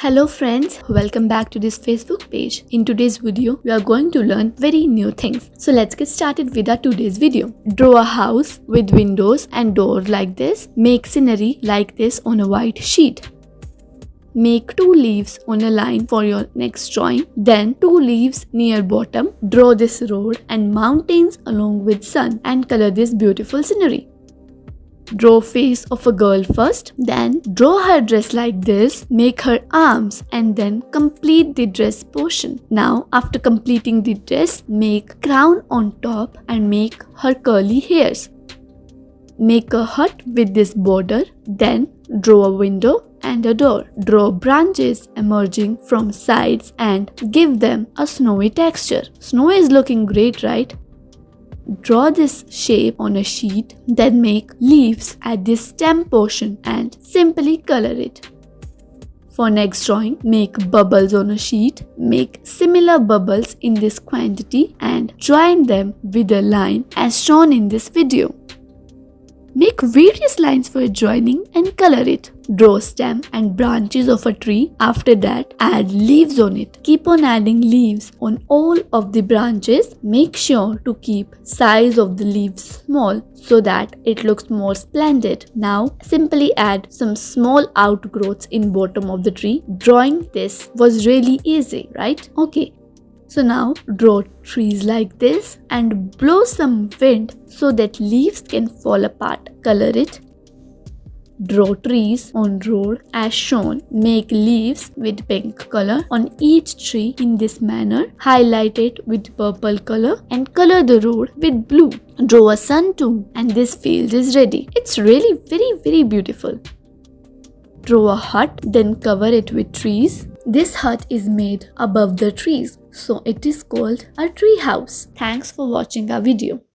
Hello friends, welcome back to this Facebook page. In today's video, we are going to learn very new things. So let's get started with our today's video. Draw a house with windows and doors like this. Make scenery like this on a white sheet. Make 2 leaves on a line for your next drawing. Then 2 leaves near bottom. Draw this road and mountains along with sun and color this beautiful scenery. Draw face of a girl first, then draw her dress like this, make her arms and then complete the dress portion. Now after completing the dress, make crown on top and make her curly hairs. Make a hut with this border, then draw a window and a door. Draw branches emerging from sides and give them a snowy texture. Snow is looking great, right? Draw this shape on a sheet, then make leaves at this stem portion and simply color it. For next drawing, make bubbles on a sheet. Make similar bubbles in this quantity and join them with a line as shown in this video. Make various lines for joining and color it. Draw stem and branches of a tree. After that, add leaves on it. Keep on adding leaves on all of the branches. Make sure to keep size of the leaves small so that it looks more splendid. Now, simply add some small outgrowths in bottom of the tree. Drawing this was really easy, right? Okay. So now draw trees like this and blow some wind so that leaves can fall apart. Color it. Draw trees on road as shown. Make leaves with pink color on each tree in this manner. Highlight it with purple color and color the road with blue. Draw a sun too and this field is ready. It's really very beautiful. Draw a hut, then cover it with trees. This hut is made above the trees, so it is called a tree house. Thanks for watching our video.